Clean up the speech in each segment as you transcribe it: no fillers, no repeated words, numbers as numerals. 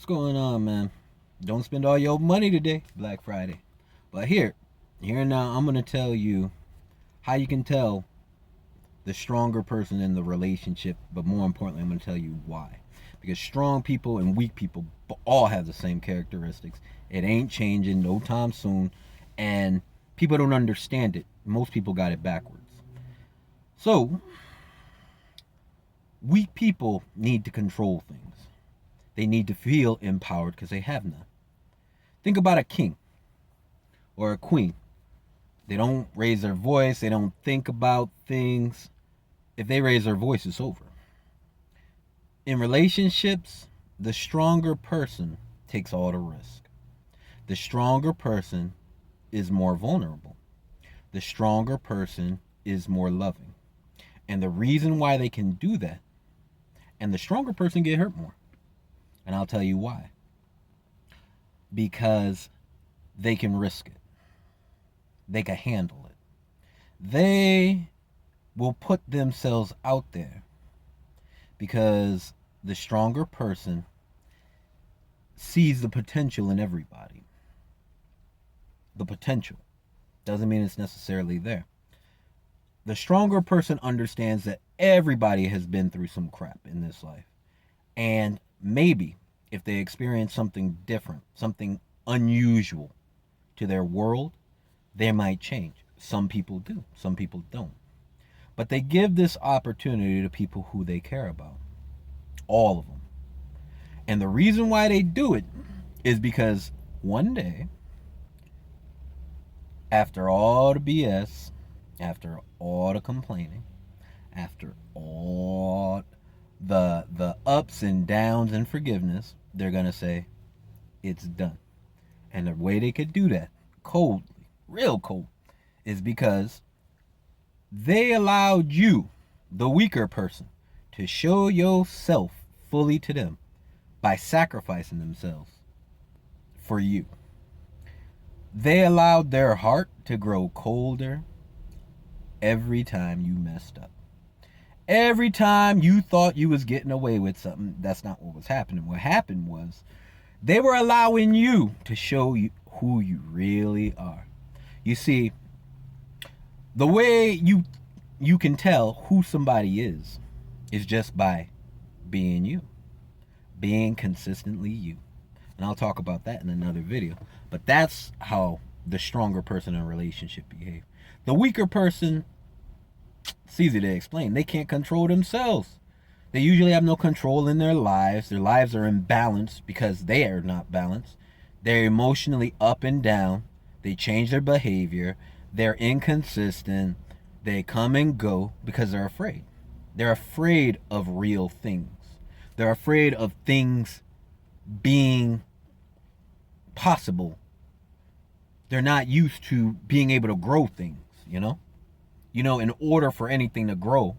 What's going on, man? Don't spend all your money today, Black Friday. But here and now, I'm going to tell you how you can tell the stronger person in the relationship, but more importantly, I'm going to tell you why. Because strong people and weak people all have the same characteristics. It ain't changing no time soon, and people don't understand it. Most people got it backwards. So, weak people need to control things. They need to feel empowered because they have none. Think about a king or a queen. They don't raise their voice, they don't think about things. If they raise their voice, it's over. In relationships, the stronger person takes all the risk. The stronger person is more vulnerable. The stronger person is more loving. And the reason why they can do that, and the stronger person get hurt more. And I'll tell you why. Because they can risk it. They can handle it. They will put themselves out there because the stronger person sees the potential in everybody. The potential doesn't mean it's necessarily there. The stronger person understands that everybody has been through some crap in this life. And maybe if they experience something different, something unusual to their world, they might change. Some people do, some people don't. But they give this opportunity to people who they care about. All of them. And the reason why they do it is because one day, after all the BS, after all the complaining, after all the ups and downs and forgiveness, they're going to say, it's done. And the way they could do that, coldly, real cold, is because they allowed you, the weaker person, to show yourself fully to them by sacrificing themselves for you. They allowed their heart to grow colder every time you messed up. Every time you thought you was getting away with something, that's not what was happening. What happened was they were allowing you to show you who you really are. You see, the way you can tell who somebody is just by being you, being consistently you. And I'll talk about that in another video. But that's how the stronger person in a relationship behave. The weaker person, it's easy to explain. They can't control themselves. They usually have no control in their lives. Their lives are imbalanced because they are not balanced. They're emotionally up and down. They change their behavior. They're inconsistent. They come and go because they're afraid. They're afraid of real things. They're afraid of things being possible. They're not used to being able to grow things, you know? In order for anything to grow,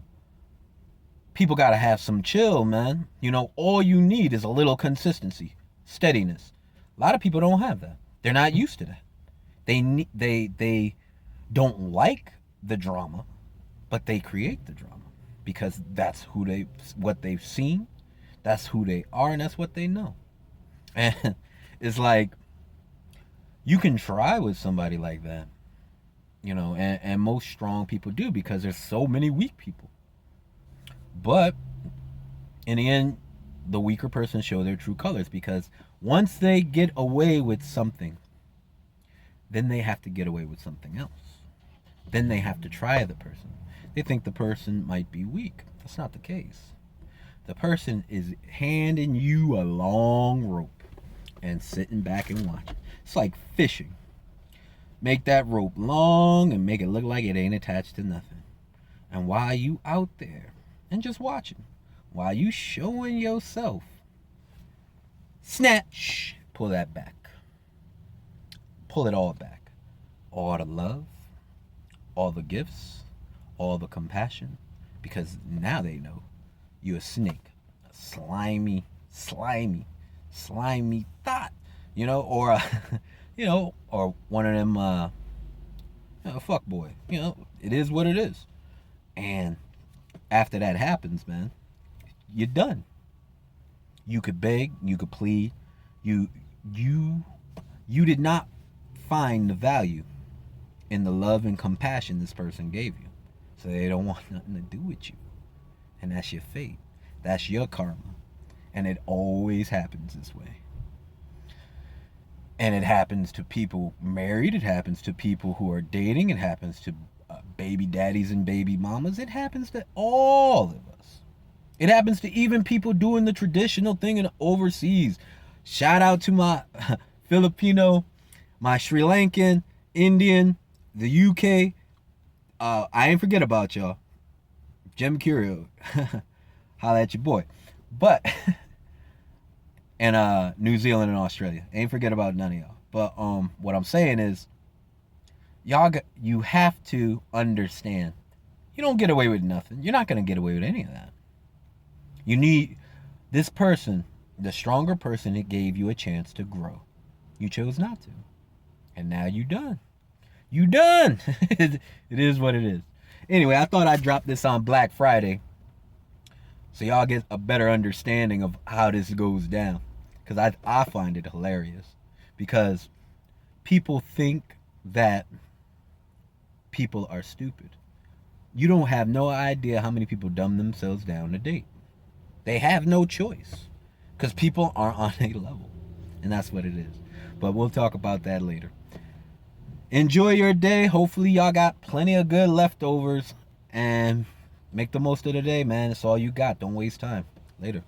people got to have some chill, man. All you need is a little consistency, steadiness. A lot of people don't have that. They're not used to that. They don't like the drama, but they create the drama because that's what they've seen, that's who they are, and that's what they know. And it's like you can try with somebody like that, and most strong people do because there's so many weak people. But in the end, the weaker person show their true colors because once they get away with something, then they have to get away with something else. Then they have to try the person. They think the person might be weak. That's not the case. The person is handing you a long rope and sitting back and watching. It's like fishing. Make that rope long and make it look like it ain't attached to nothing. And while you out there and just watching, while you showing yourself, snatch, pull that back. Pull it all back. All the love, all the gifts, all the compassion, because now they know you're a snake, a slimy thought, or or one of them, fuck boy. It is what it is. And after that happens, man, you're done. You could beg, you could plead, You you you did not find the value in the love and compassion this person gave you. So they don't want nothing to do with you. And that's your fate. That's your karma. And it always happens this way. And it happens to people married, it happens to people who are dating, it happens to baby daddies and baby mamas, it happens to all of us. It happens to even people doing the traditional thing in overseas. Shout out to my Filipino, my Sri Lankan, Indian, the UK. I ain't forget about y'all. GemCurio. Holla at your boy. But and New Zealand and Australia. Ain't forget about none of y'all. But what I'm saying is you have to understand. You don't get away with nothing. You're not going to get away with any of that. You need this person, the stronger person, it gave you a chance to grow. You chose not to. And now you done. You done. It is what it is. Anyway, I thought I'd drop this on Black Friday so y'all get a better understanding of how this goes down. Because I find it hilarious. Because people think that people are stupid. You don't have no idea how many people dumb themselves down to date. They have no choice. Because people aren't on a level. And that's what it is. But we'll talk about that later. Enjoy your day. Hopefully y'all got plenty of good leftovers. And make the most of the day, man. It's all you got. Don't waste time. Later.